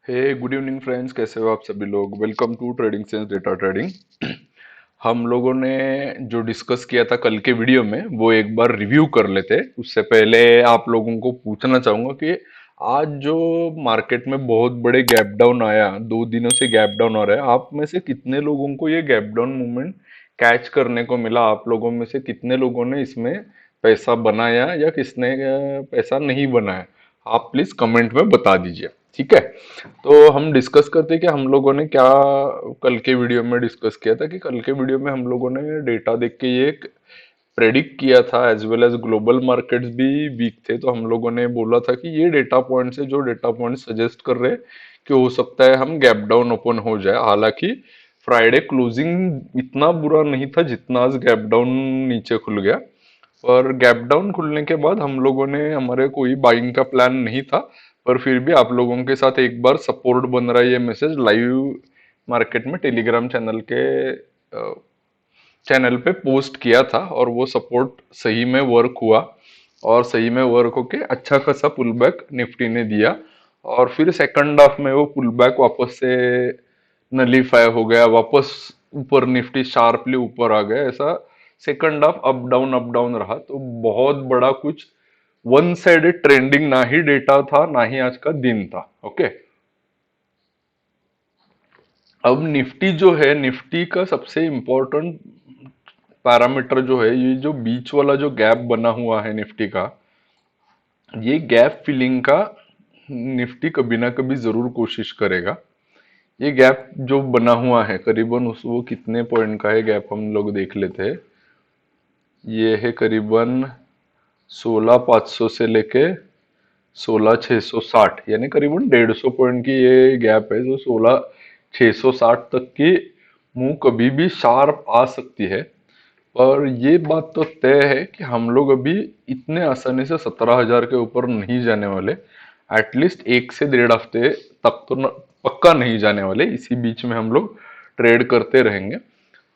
हे good evening friends, कैसे हो आप सभी लोग। Welcome to trading sense data trading. हम लोगों ने जो डिस्कस किया था कल के वीडियो में वो एक बार रिव्यू कर लेते। उससे पहले आप लोगों को पूछना चाहूंगा कि आज जो मार्केट में बहुत बड़े गैप डाउन आया, 2 दिनों से गैप डाउन आ रहा है, आप में से कितने लोगों को ये गैप डाउन मूवमेंट कैच करने को मिला? आप लोगों में से कितने लोगों ने इसमें पैसा बनाया या किसने पैसा नहीं बनाया? आप प्लीज कमेंट में बता दीजिए, ठीक है। तो हम डिस्कस करते हैं कि हम लोगों ने क्या कल के वीडियो में डिस्कस किया था। कि कल के वीडियो में हम लोगों ने डेटा देख के ये प्रेडिक्ट किया था, as well as global markets भी वीक थे, तो हम लोगों ने बोला था कि ये डेटा पॉइंट्स है जो डेटा पॉइंट सजेस्ट कर रहे हैं कि हो सकता है हम गैप डाउन ओपन हो जाए। हालांकि फ्राइडे क्लोजिंग इतना बुरा नहीं था जितना आज गैप डाउन नीचे खुल गया। और गैप डाउन खुलने के बाद हम लोगों ने, हमारे कोई बाइंग का प्लान नहीं था, पर फिर भी आप लोगों के साथ एक बार सपोर्ट बन रहा है ये मैसेज लाइव मार्केट में टेलीग्राम चैनल पे पोस्ट किया था, और वो सपोर्ट सही में वर्क हुआ। और सही में वर्क होके अच्छा खासा पुल बैक निफ्टी ने दिया। और फिर सेकंड हाफ में वो पुल बैक वापस से नलीफाई हो गया, वापस ऊपर निफ्टी शार्पली ऊपर आ गया। ऐसा सेकंड हाफ अप डाउन रहा। तो बहुत बड़ा कुछ वन साइडेड ट्रेंडिंग ना ही डेटा था, ना ही आज का दिन था। ओके, अब निफ्टी जो है, निफ्टी का सबसे इंपॉर्टेंट पैरामीटर जो है, ये जो बीच वाला जो गैप बना हुआ है निफ्टी का, ये गैप फिलिंग का निफ्टी कभी ना कभी जरूर कोशिश करेगा। ये गैप जो बना हुआ है करीबन उस वो कितने पॉइंट का है गैप, हम लोग देख लेते हैं। ये है करीबन 16,500 से लेके 16,660, यानी करीबन 150 पॉइंट की ये गैप है। जो 16,660 तक की मूव कभी भी शार्प आ सकती है। और ये बात तो तय है कि हम लोग अभी इतने आसानी से 17,000 के ऊपर नहीं जाने वाले। एटलीस्ट 1 से 1.5 हफ्ते तक तो पक्का नहीं जाने वाले। इसी बीच में हम लोग ट्रेड करते रहेंगे।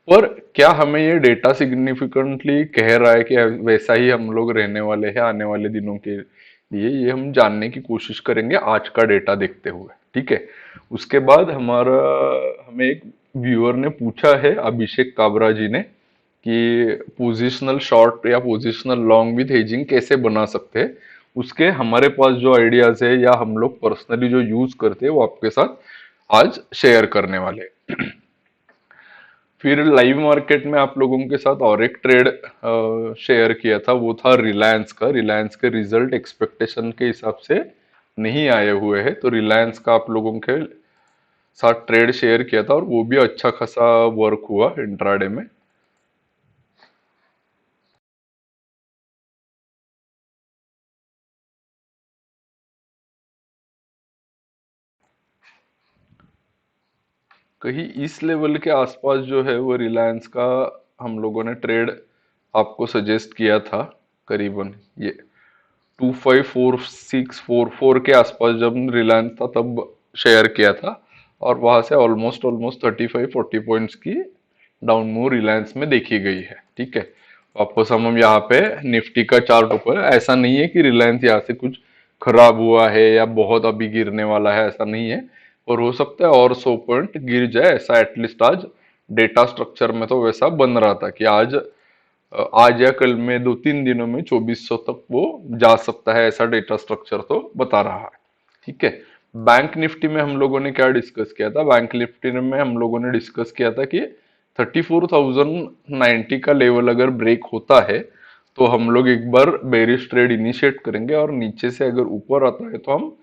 पर क्या हमें ये डेटा सिग्निफिकेंटली कह रहा है कि वैसा ही हम लोग रहने वाले हैं आने वाले दिनों के लिए? ये हम जानने की कोशिश करेंगे आज का डेटा देखते हुए, ठीक है। उसके बाद हमें एक व्यूअर ने पूछा है, अभिषेक काबरा जी ने, कि पोजिशनल शॉर्ट या पोजिशनल लॉन्ग विद हेजिंग कैसे बना सकते हैं। उसके हमारे पास जो आइडियाज है या हम लोग पर्सनली जो यूज करते हैं वो आपके साथ आज शेयर करने वाले हैं। फिर लाइव मार्केट में आप लोगों के साथ और एक ट्रेड शेयर किया था, वो था रिलायंस का। रिलायंस के रिजल्ट एक्सपेक्टेशन के हिसाब से नहीं आए हुए हैं, तो रिलायंस का आप लोगों के साथ ट्रेड शेयर किया था, और वो भी अच्छा खासा वर्क हुआ इंट्राडे में। कहीं इस लेवल के आसपास जो है वो रिलायंस का हम लोगों ने ट्रेड आपको सजेस्ट किया था। करीबन ये 254644 के आसपास जब रिलायंस था तब शेयर किया था। और वहां से ऑलमोस्ट ऑलमोस्ट 35-40 पॉइंट्स की डाउन मूव रिलायंस में देखी गई है, ठीक है। वापस हम यहाँ पे निफ्टी का चार्ट ऊपर, ऐसा नहीं है कि रिलायंस यहाँ से कुछ खराब हुआ है या बहुत अभी गिरने वाला है, ऐसा नहीं है। और हो सकता है और 100 पॉइंट गिर जाए, ऐसा एटलीस्ट आज डेटा स्ट्रक्चर में तो वैसा बन रहा था कि आज या कल में 2-3 दिनों में 2400 तक वो जा सकता है, ऐसा डेटा स्ट्रक्चर तो बता रहा है, ठीक है। बैंक निफ्टी में हम लोगों ने क्या डिस्कस किया था? बैंक निफ्टी में हम लोगों ने डिस्कस किया था कि 34,090 का लेवल अगर ब्रेक होता है तो हम लोग एक बार बेरिश ट्रेड इनिशिएट करेंगे, और नीचे से अगर ऊपर आता है तो हम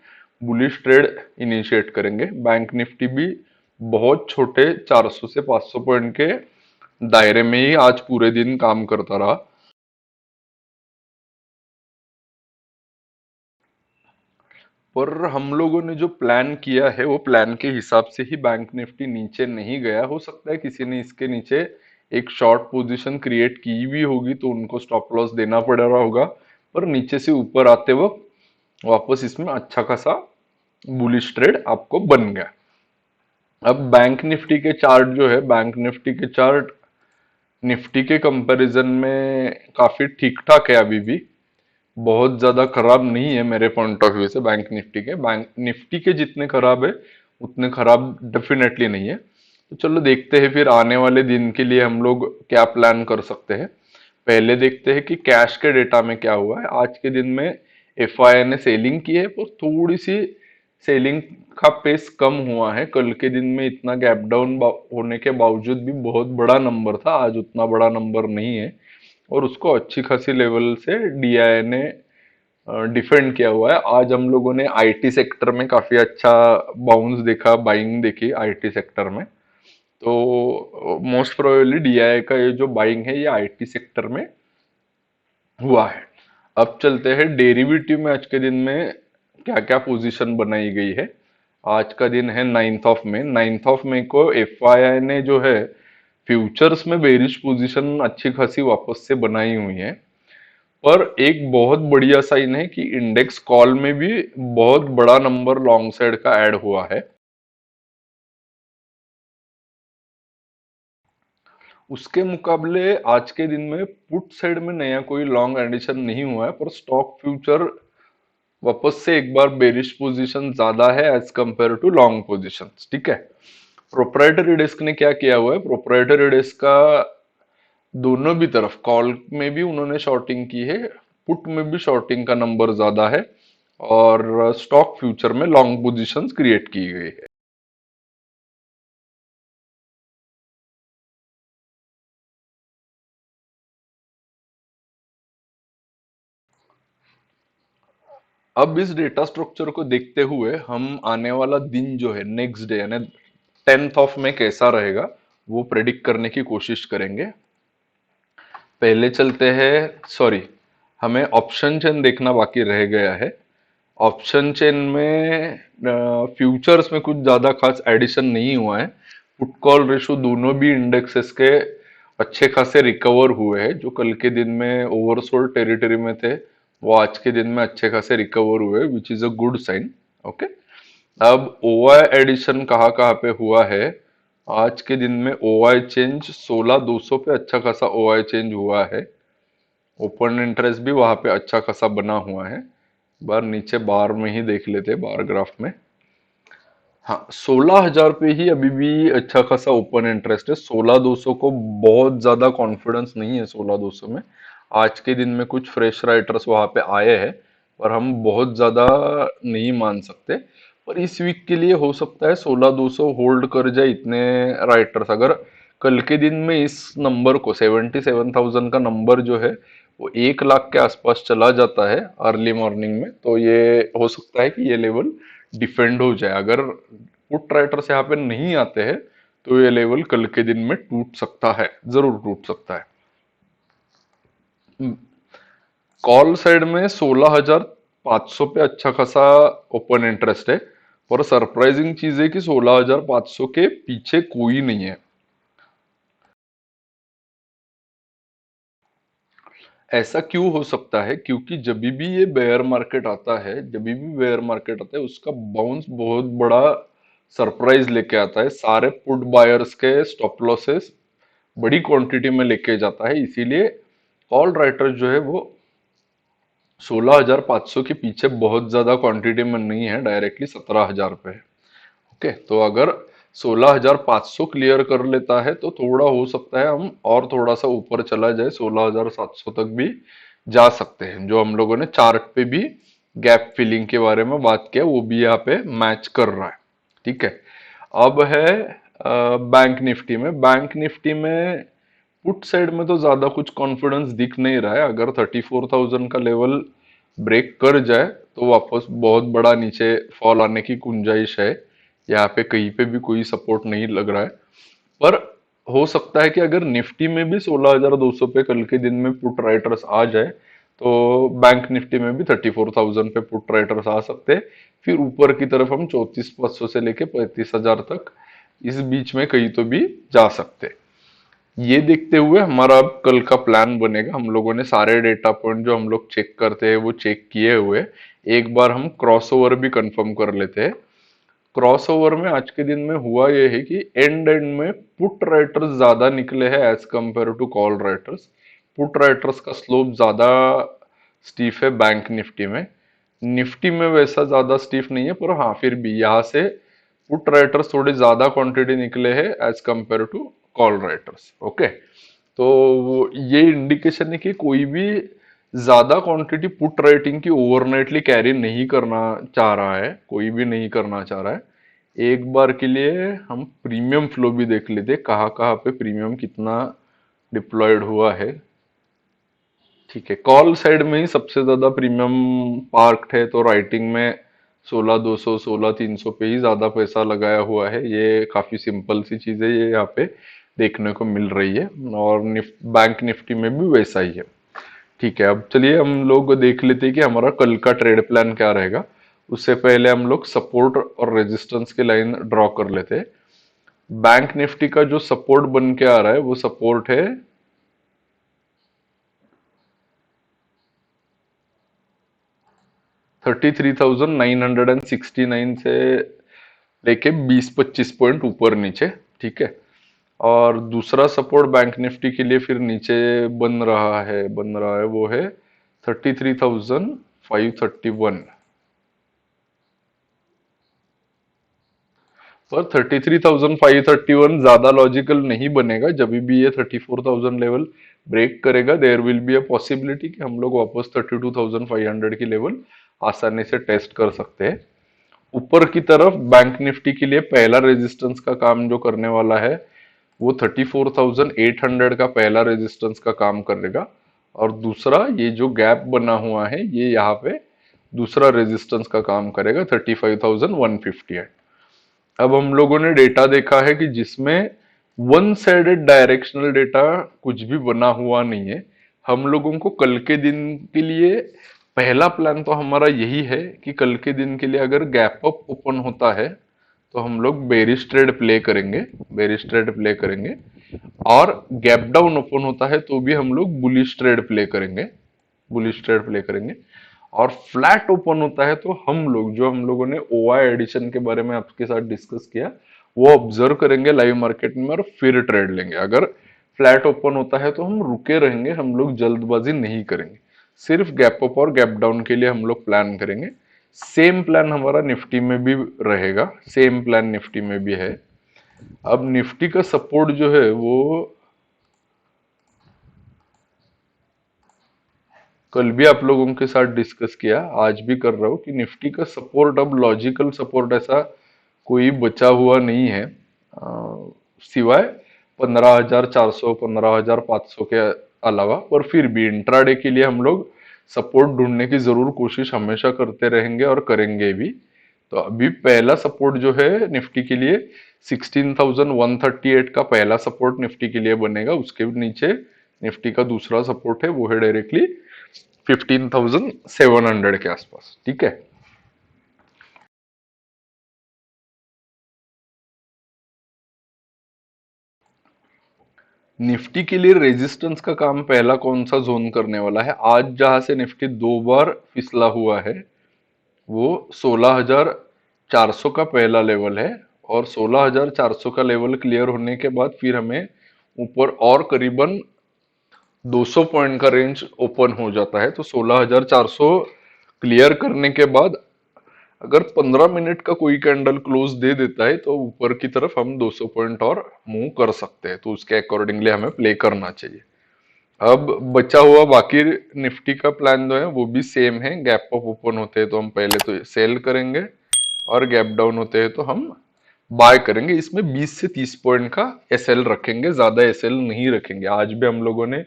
बुलिश ट्रेड इनिशिएट करेंगे। बैंक निफ्टी भी बहुत छोटे 400 से 500 पॉइंट के दायरे में ही आज पूरे दिन काम करता रहा। पर हम लोगों ने जो प्लान किया है वो प्लान के हिसाब से ही बैंक निफ्टी नीचे नहीं गया। हो सकता है किसी ने इसके नीचे एक शॉर्ट पोजीशन क्रिएट की भी होगी तो उनको स्टॉप लॉस देना पड़ रहा होगा, पर नीचे से ऊपर आते वक्त वापस इसमें अच्छा खासा बुलिश ट्रेड आपको बन गया। अब बैंक निफ्टी के चार्ट जो है, बैंक निफ्टी के चार्ट निफ्टी के कंपैरिजन में काफी ठीक ठाक है अभी भी। बहुत ज्यादा खराब नहीं है मेरे पॉइंट ऑफ व्यू से। बैंक निफ्टी के जितने खराब है उतने खराब डेफिनेटली नहीं है। तो चलो देखते हैं फिर आने वाले दिन के लिए हम लोग क्या प्लान कर सकते हैं। पहले देखते हैं कि कैश के डेटा में क्या हुआ है। आज के दिन में एफआई ने सेलिंग की है, पर थोड़ी सी सेलिंग का पेस कम हुआ है। कल के दिन में इतना गैप डाउन होने के बावजूद भी बहुत बड़ा नंबर था, आज उतना बड़ा नंबर नहीं है। और उसको अच्छी खासी लेवल से डीआई ने डिफेंड किया हुआ है। आज हम लोगों ने आईटी सेक्टर में काफी अच्छा बाउंस देखा, बाइंग देखी आईटी सेक्टर में। तो मोस्ट प्रोबेबली डीआई का ये जो बाइंग है ये आईटी सेक्टर में हुआ है। अब चलते हैं डेरिवेटिव में आज के दिन में क्या क्या पोजीशन बनाई गई है। आज का दिन है 9 मई को एफआईआई ने जो है फ्यूचर्स में बेरिश पोजीशन अच्छी खासी वापस से बनाई हुई है। पर एक बहुत बढ़िया साइन है कि इंडेक्स कॉल में भी बहुत बड़ा नंबर लॉन्ग साइड का ऐड हुआ है। उसके मुकाबले आज के दिन में पुट साइड में नया कोई लॉन्ग एडिशन नहीं हुआ है, पर स्टॉक फ्यूचर वापस से एक बार बेरिश पोजीशन ज्यादा है as compare to long positions. ठीक है। प्रोप्राइटरी डेस्क ने क्या किया हुआ है, प्रोप्राइटरी डेस्क का दोनों भी तरफ कॉल में भी उन्होंने शॉर्टिंग की है, पुट में भी शॉर्टिंग का नंबर ज्यादा है, और स्टॉक फ्यूचर में लॉन्ग पोजीशंस क्रिएट की गई है। अब इस डेटा स्ट्रक्चर को देखते हुए हम आने वाला दिन जो है नेक्स्ट डे यानी 10 में कैसा रहेगा वो प्रेडिक्ट करने की कोशिश करेंगे। पहले चलते हैं, सॉरी, हमें ऑप्शन चेन देखना बाकी रह गया है। ऑप्शन चेन में फ्यूचर्स में कुछ ज्यादा खास एडिशन नहीं हुआ है। पुट कॉल रेशो दोनों भी इंडेक्सेस के अच्छे खासे रिकवर हुए हैं। जो कल के दिन में ओवरसोल्ड टेरिटरी में थे वो आज के दिन में अच्छे खासे रिकवर हुए, which is a good sign. Okay. अब ओआई एडिशन कहाँ कहाँ पे हुआ है। आज के दिन में ओआई चेंज 16,200 पे अच्छा खासा ओआई चेंज हुआ है। ओपन इंटरेस्ट भी वहां पे अच्छा खासा बना हुआ है। बार नीचे बार में ही देख लेते, बार ग्राफ में। हाँ, 16,000 पे ही अभी भी अच्छा खासा ओपन इंटरेस्ट है। 16,200 को बहुत ज्यादा कॉन्फिडेंस नहीं है 16,200 में। आज के दिन में कुछ फ्रेश राइटर्स वहां पे आए हैं, पर हम बहुत ज्यादा नहीं मान सकते। पर इस वीक के लिए हो सकता है 16,200 होल्ड कर जाए इतने राइटर्स। अगर कल के दिन में इस नंबर को 77,000 का नंबर जो है वो 1 लाख के आसपास चला जाता है अर्ली मॉर्निंग में, तो ये हो सकता है कि ये लेवल डिफेंड हो जाए। अगर पुट राइटर्स यहाँ पे नहीं आते हैं तो ये लेवल कल के दिन में टूट सकता है, जरूर टूट सकता है। कॉल साइड में 16,500 पे अच्छा खासा ओपन इंटरेस्ट है, और सरप्राइजिंग चीज है कि 16,500 के पीछे कोई नहीं है। ऐसा क्यों हो सकता है, क्योंकि जब भी ये बेयर मार्केट आता है, जब भी बेयर मार्केट आता है उसका बाउंस बहुत बड़ा सरप्राइज लेके आता है। सारे पुट बायर्स के स्टॉप लॉसेस बड़ी क्वांटिटी में लेके जाता है। इसीलिए कॉल राइटर जो है वो 16,500 के पीछे बहुत ज्यादा क्वांटिटी में नहीं है, डायरेक्टली 17,000 पे है। ओके, तो अगर 16,500 क्लियर कर लेता है तो थोड़ा हो सकता है हम और थोड़ा सा ऊपर चला जाए, 16,700 तक भी जा सकते हैं। जो हम लोगों ने चार्ट पे भी गैप फिलिंग के बारे में बात किया वो भी यहाँ पे मैच कर रहा है। ठीक है। अब है बैंक निफ्टी में। बैंक निफ्टी में पुट साइड में तो ज्यादा कुछ कॉन्फिडेंस दिख नहीं रहा है। अगर 34,000 का लेवल ब्रेक कर जाए तो वापस बहुत बड़ा नीचे फॉल आने की गुंजाइश है। यहाँ पे कहीं पे भी कोई सपोर्ट नहीं लग रहा है। पर हो सकता है कि अगर निफ्टी में भी 16,200 पे कल के दिन में पुट राइटर्स आ जाए तो बैंक निफ्टी में भी 34,000 पे पुट राइटर्स आ सकते हैं। फिर ऊपर की तरफ हम 34,500 से लेके 35,000 तक इस बीच में कहीं तो भी जा सकते हैं। ये देखते हुए हमारा अब कल का प्लान बनेगा। हम लोगों ने सारे डेटा पॉइंट जो हम लोग चेक करते हैं वो चेक किए हुए, एक बार हम क्रॉसओवर भी कंफर्म कर लेते हैं। क्रॉसओवर में आज के दिन में हुआ ये है कि एंड एंड में पुट राइटर्स ज्यादा निकले हैं as compare to call writers. Put writers का स्लोप ज्यादा स्टीफ है बैंक निफ्टी में। निफ्टी में वैसा ज्यादा स्टीफ नहीं है, पर हाँ फिर भी यहाँ से पुट राइटर्स थोड़े ज्यादा क्वांटिटी निकले हैं as compare to call writers. Okay, तो ये इंडिकेशन है कि कोई भी ज्यादा क्वांटिटी पुट राइटिंग की ओवरनाइटली कैरी नहीं करना चाह रहा है, कोई भी नहीं करना चाह रहा है। एक बार के लिए हम प्रीमियम फ्लो भी देख लेते हैं, कहाँ कहाँ पे प्रीमियम कितना डिप्लॉयड हुआ है। ठीक है, कॉल साइड में ही सबसे ज्यादा प्रीमियम पार्क्ड है, तो राइटिंग में 16,200 16,300 पे ही ज्यादा पैसा लगाया हुआ है। ये काफी सिंपल सी चीज है, ये यहाँ पे देखने को मिल रही है। और बैंक निफ्टी में भी वैसा ही है। ठीक है, अब चलिए हम लोग देख लेते हैं कि हमारा कल का ट्रेड प्लान क्या रहेगा। उससे पहले हम लोग सपोर्ट और रेजिस्टेंस की लाइन ड्रॉ कर लेते हैं। बैंक निफ्टी का जो सपोर्ट बन के आ रहा है वो सपोर्ट है 33,969 से लेके 20-25 पॉइंट ऊपर नीचे। ठीक है, और दूसरा सपोर्ट बैंक निफ्टी के लिए फिर नीचे बन रहा है वो है 33,531। पर 33,531 ज्यादा लॉजिकल नहीं बनेगा। जब भी ये 34,000 लेवल ब्रेक करेगा, there will be a possibility कि हम लोग वापस 32,500 की लेवल आसानी से टेस्ट कर सकते हैं। ऊपर की तरफ बैंक निफ्टी के लिए पहला रेजिस्टेंस का काम जो करने वाला है वो 34,800 का पहला रेजिस्टेंस का काम करेगा। और दूसरा ये जो गैप बना हुआ है ये यहाँ पे दूसरा रेजिस्टेंस का काम करेगा 35,158। अब हम लोगों ने डेटा देखा है कि जिसमें वन साइडेड डायरेक्शनल डेटा कुछ भी बना हुआ नहीं है। हम लोगों को कल के दिन के लिए पहला प्लान तो हमारा यही है कि कल के दिन के लिए अगर गैप अप ओपन होता है तो हम लोग बेरिश ट्रेड प्ले करेंगे, बेरिश ट्रेड प्ले करेंगे। और गैप डाउन ओपन होता है तो भी हम लोग बुलिश ट्रेड प्ले करेंगे, बुलिश ट्रेड प्ले करेंगे। और फ्लैट ओपन होता है तो हम लोगों ने ओआई एडिशन के बारे में आपके साथ डिस्कस किया, वो ऑब्जर्व करेंगे लाइव मार्केट में और फिर ट्रेड लेंगे। अगर फ्लैट ओपन होता है तो हम रुके रहेंगे, हम लोग जल्दबाजी नहीं करेंगे, सिर्फ गैप अप और गैप डाउन के लिए हम लोग प्लान करेंगे। सेम प्लान हमारा निफ्टी में भी रहेगा, सेम प्लान निफ्टी में भी है। अब निफ्टी का सपोर्ट जो है वो कल भी आप लोगों के साथ डिस्कस किया, आज भी कर रहा हूं कि निफ्टी का सपोर्ट अब लॉजिकल सपोर्ट ऐसा कोई बचा हुआ नहीं है, सिवाय 15,400 15,500 के अलावा। पर फिर भी इंट्राडे के लिए हम लोग सपोर्ट ढूंढने की जरूर कोशिश हमेशा करते रहेंगे और करेंगे भी। तो अभी पहला सपोर्ट जो है निफ्टी के लिए 16,138 का पहला सपोर्ट निफ्टी के लिए बनेगा। उसके नीचे निफ्टी का दूसरा सपोर्ट है वो है डायरेक्टली 15,700 के आसपास। ठीक है, निफ्टी के लिए रेजिस्टेंस का काम पहला कौन सा जोन करने वाला है? आज जहां से निफ्टी दो बार फिसला हुआ है वो 16,400 का पहला लेवल है। और 16,400 का लेवल क्लियर होने के बाद फिर हमें ऊपर और करीबन 200 पॉइंट का रेंज ओपन हो जाता है। तो 16,400 क्लियर करने के बाद अगर 15 मिनट का कोई कैंडल क्लोज दे देता है तो ऊपर की तरफ हम 200 पॉइंट और मूव कर सकते हैं, तो उसके अकॉर्डिंगली हमें प्ले करना चाहिए। अब बचा हुआ बाकी निफ्टी का प्लान जो है वो भी सेम है। गैप अप ओपन होते हैं तो हम पहले तो सेल करेंगे और गैप डाउन होते हैं तो हम बाय करेंगे। इसमें 20 से 30 पॉइंट का एसएल रखेंगे, ज्यादा एसएल नहीं रखेंगे। आज भी हम लोगों ने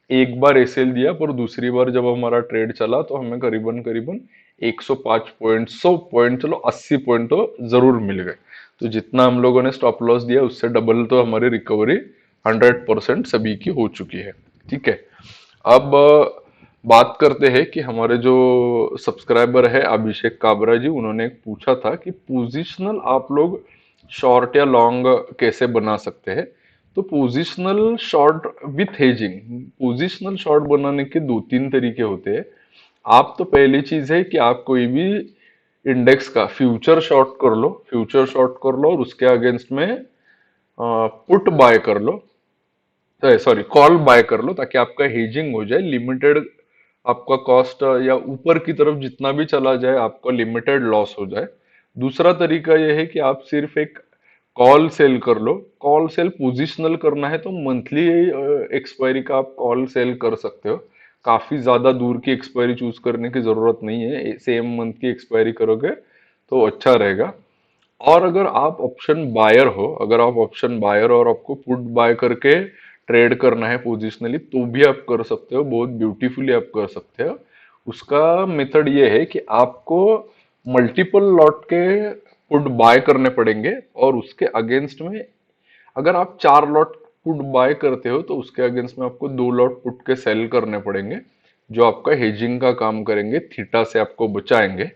एक बार एसएल दिया, पर दूसरी बार जब हमारा ट्रेड चला तो हमें करीबन करीबन 105 पॉइंट 100 पॉइंट चलो 80 पॉइंट तो जरूर मिल गए। तो जितना हम लोगों ने स्टॉप लॉस दिया उससे डबल तो हमारी रिकवरी 100% सभी की हो चुकी है। ठीक है, अब बात करते हैं कि हमारे जो सब्सक्राइबर है अभिषेक काबरा जी, उन्होंने पूछा था कि पोजिशनल आप लोग शॉर्ट या लॉन्ग कैसे बना सकते हैं। तो positional short with hedging, positional short बनाने के दो तीन तरीके होते हैं। आप तो पहली चीज है कि आप कोई भी इंडेक्स का फ्यूचर शॉर्ट कर लो, फ्यूचर शॉर्ट कर लो और उसके अगेंस्ट में पुट बाय कर लो, सॉरी कॉल बाय कर लो, ताकि आपका हेजिंग हो जाए। लिमिटेड आपका कॉस्ट या ऊपर की तरफ जितना भी चला जाए आपका लिमिटेड लॉस हो जाए। दूसरा तरीका यह है कि आप सिर्फ एक कॉल सेल कर लो। कॉल सेल पोजिशनल करना है तो मंथली एक्सपायरी का आप कॉल सेल कर सकते हो। काफी ज्यादा दूर की एक्सपायरी चूज करने की जरूरत नहीं है, सेम मंथ की एक्सपायरी करोगे तो अच्छा रहेगा। और अगर आप ऑप्शन बायर हो, अगर आप ऑप्शन बायर और आपको पुट बाय करके ट्रेड करना है पोजिशनली तो भी आप कर सकते हो, बहुत ब्यूटीफुली आप कर सकते हो। उसका मेथड ये है कि आपको मल्टीपल लॉट के पुट बाय करने पड़ेंगे और उसके अगेंस्ट में अगर आप 4 लॉट पुट बाय करते हो तो उसके अगेंस्ट में आपको 2 लॉट पुट के सेल करने पड़ेंगे, जो आपका हेजिंग का काम करेंगे, थीटा से आपको बचाएंगे।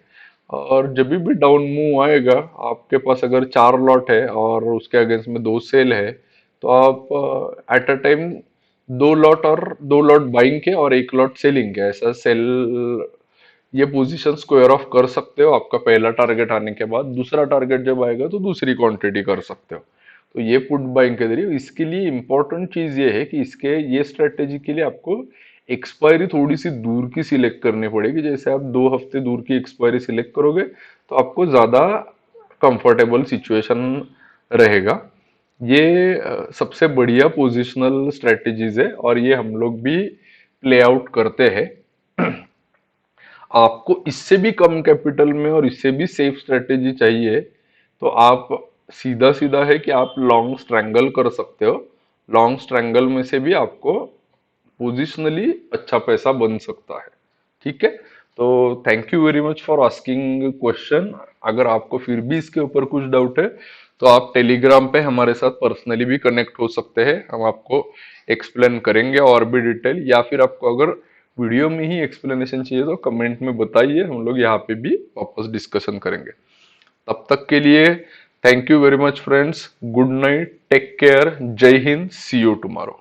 और जब भी डाउन मूव आएगा, आपके पास अगर 4 लॉट है और उसके अगेंस्ट में 2 सेल है, तो आप एट अ टाइम 2 लॉट और 2 लॉट बाइंग के और 1 लॉट सेलिंग के ऐसा सेल ये पोजीशन स्क्वायर ऑफ कर सकते हो। आपका पहला टारगेट आने के बाद दूसरा टारगेट जब आएगा तो दूसरी क्वांटिटी कर सकते हो। तो ये पुट बाइंग के जरिए, इसके लिए इंपॉर्टेंट चीज ये है कि इसके ये स्ट्रेटेजी के लिए आपको एक्सपायरी थोड़ी सी दूर की सिलेक्ट करनी पड़ेगी। जैसे आप 2 हफ्ते दूर की एक्सपायरी सिलेक्ट करोगे तो आपको ज्यादा कंफर्टेबल सिचुएशन रहेगा। ये सबसे बढ़िया पोजिशनल स्ट्रेटेजीज है और ये हम लोग भी प्ले आउट करते हैं। आपको इससे भी कम कैपिटल में और इससे भी सेफ स्ट्रेटेजी चाहिए तो आप सीधा सीधा है कि आप लॉन्ग स्ट्रैंगल कर सकते हो। लॉन्ग स्ट्रैंगल में से भी आपको पोजिशनली अच्छा पैसा बन सकता है। ठीक है, तो thank you very much for asking question. अगर आपको फिर भी इसके ऊपर कुछ डाउट है तो आप टेलीग्राम पे हमारे साथ पर्सनली भी कनेक्ट हो सकते हैं, हम आपको एक्सप्लेन करेंगे और भी डिटेल। या फिर आपको अगर वीडियो में ही एक्सप्लेनेशन चाहिए तो कमेंट में बताइए, हम लोग यहाँ पे भी वापस डिस्कशन करेंगे। तब तक के लिए thank you very much friends, good night, take care, जय हिंद, सी यू टुमारो।